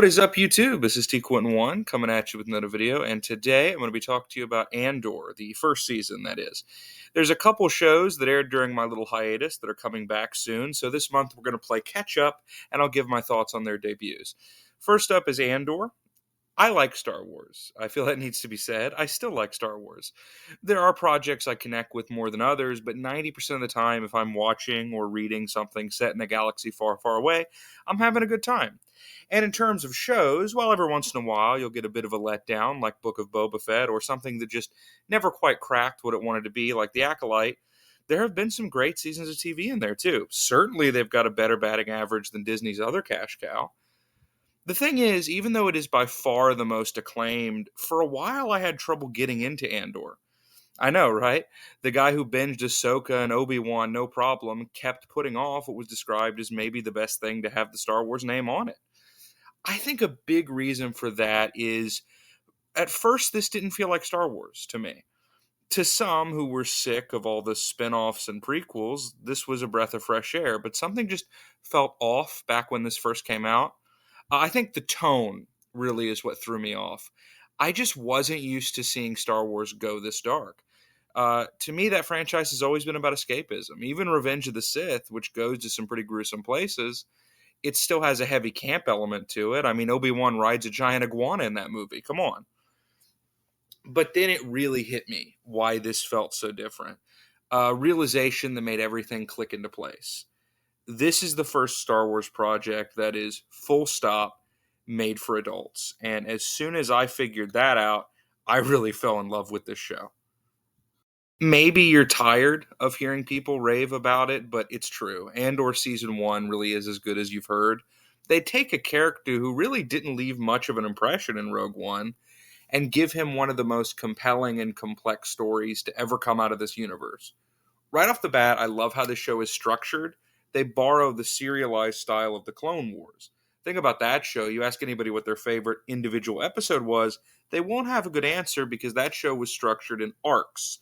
What is up, YouTube? This is T Quentin1 coming at you with another video, and today I'm going to be talking to you about Andor, the first season, that is. There's a couple shows that aired during my little hiatus that are coming back soon, so this month we're going to play catch up, and I'll give my thoughts on their debuts. First up is Andor. I like Star Wars. I feel that needs to be said. I still like Star Wars. There are projects I connect with more than others, but 90% of the time, if I'm watching or reading something set in a galaxy far, far away, I'm having a good time. And in terms of shows, well, every once in a while you'll get a bit of a letdown, like Book of Boba Fett, or something that just never quite cracked what it wanted to be, like The Acolyte. There have been some great seasons of TV in there, too. Certainly they've got a better batting average than Disney's other cash cow. The thing is, even though it is by far the most acclaimed, for a while I had trouble getting into Andor. I know, right? The guy who binged Ahsoka and Obi-Wan no problem kept putting off what was described as maybe the best thing to have the Star Wars name on it. I think a big reason for that is, at first, this didn't feel like Star Wars to me. To some who were sick of all the spin-offs and prequels, this was a breath of fresh air, but something just felt off back when this first came out. I think the tone really is what threw me off. I just wasn't used to seeing Star Wars go this dark. To me, that franchise has always been about escapism. Even Revenge of the Sith, which goes to some pretty gruesome places, it still has a heavy camp element to it. I mean, Obi-Wan rides a giant iguana in that movie. Come on. But then it really hit me why this felt so different. Realization that made everything click into place. This is the first Star Wars project that is full stop made for adults. And as soon as I figured that out, I really fell in love with this show. Maybe you're tired of hearing people rave about it, but it's true. Andor Season 1 really is as good as you've heard. They take a character who really didn't leave much of an impression in Rogue One and give him one of the most compelling and complex stories to ever come out of this universe. Right off the bat, I love how the show is structured. They borrow the serialized style of the Clone Wars. Think about that show. You ask anybody what their favorite individual episode was, they won't have a good answer because that show was structured in arcs.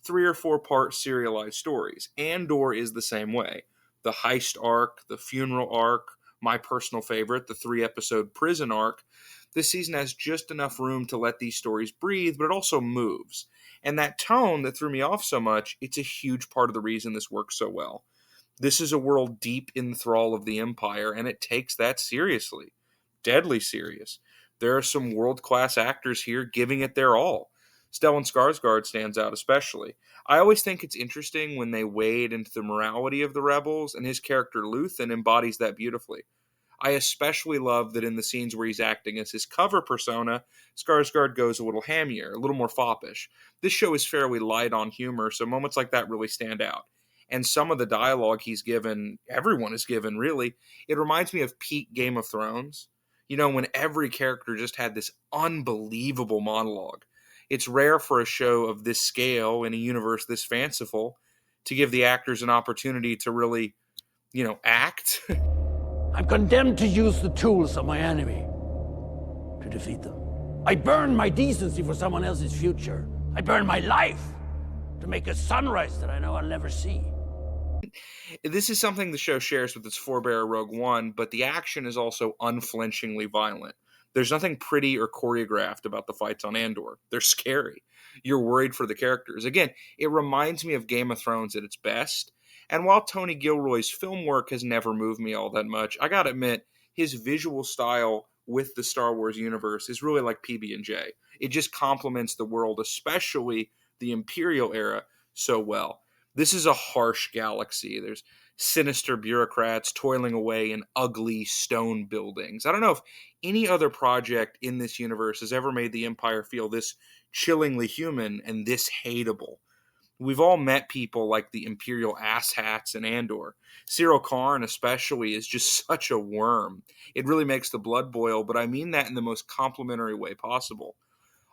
3 or 4 part serialized stories. Andor is the same way. The heist arc, the funeral arc, my personal favorite, the 3-episode prison arc. This season has just enough room to let these stories breathe, but it also moves. And that tone that threw me off so much, it's a huge part of the reason this works so well. This is a world deep in the thrall of the Empire, and it takes that seriously. Deadly serious. There are some world-class actors here giving it their all. Stellan Skarsgård stands out especially. I always think it's interesting when they wade into the morality of the rebels, and his character Luthen embodies that beautifully. I especially love that in the scenes where he's acting as his cover persona, Skarsgård goes a little hammier, a little more foppish. This show is fairly light on humor, so moments like that really stand out. And some of the dialogue he's given, everyone is given, really, it reminds me of peak Game of Thrones. You know, when every character just had this unbelievable monologue. It's rare for a show of this scale in a universe this fanciful to give the actors an opportunity to really, act. I'm condemned to use the tools of my enemy to defeat them. I burn my decency for someone else's future. I burn my life to make a sunrise that I know I'll never see. This is something the show shares with its forebearer Rogue One, but the action is also unflinchingly violent. There's nothing pretty or choreographed about the fights on Andor. They're scary. You're worried for the characters. Again, it reminds me of Game of Thrones at its best. And while Tony Gilroy's film work has never moved me all that much, I gotta admit, his visual style with the Star Wars universe is really like PB&J. It just complements the world, especially the Imperial era, so well. This is a harsh galaxy. There's sinister bureaucrats toiling away in ugly stone buildings. I don't know if any other project in this universe has ever made the Empire feel this chillingly human and this hateable. We've all met people like the Imperial asshats in Andor. Cyril Karn especially is just such a worm. It really makes the blood boil, but I mean that in the most complimentary way possible.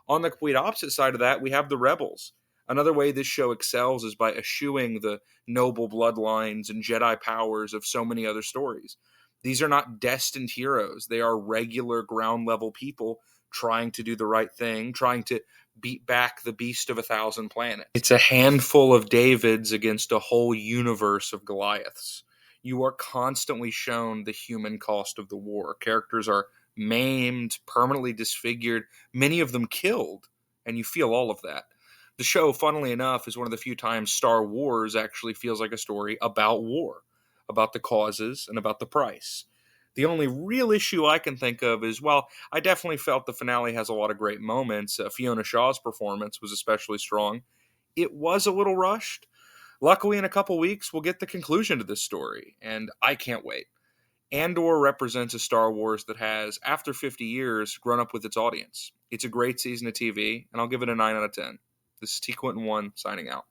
On the complete opposite side of that, we have the rebels. Another way this show excels is by eschewing the noble bloodlines and Jedi powers of so many other stories. These are not destined heroes. They are regular ground-level people trying to do the right thing, trying to beat back the beast of 1,000 planets. It's a handful of Davids against a whole universe of Goliaths. You are constantly shown the human cost of the war. Characters are maimed, permanently disfigured, many of them killed, and you feel all of that. The show, funnily enough, is one of the few times Star Wars actually feels like a story about war, about the causes, and about the price. The only real issue I can think of is, well, I definitely felt the finale has a lot of great moments. Fiona Shaw's performance was especially strong. It was a little rushed. Luckily, in a couple weeks, we'll get the conclusion to this story, and I can't wait. Andor represents a Star Wars that has, after 50 years, grown up with its audience. It's a great season of TV, and I'll give it a 9 out of 10. This is T. Quentin 1 signing out.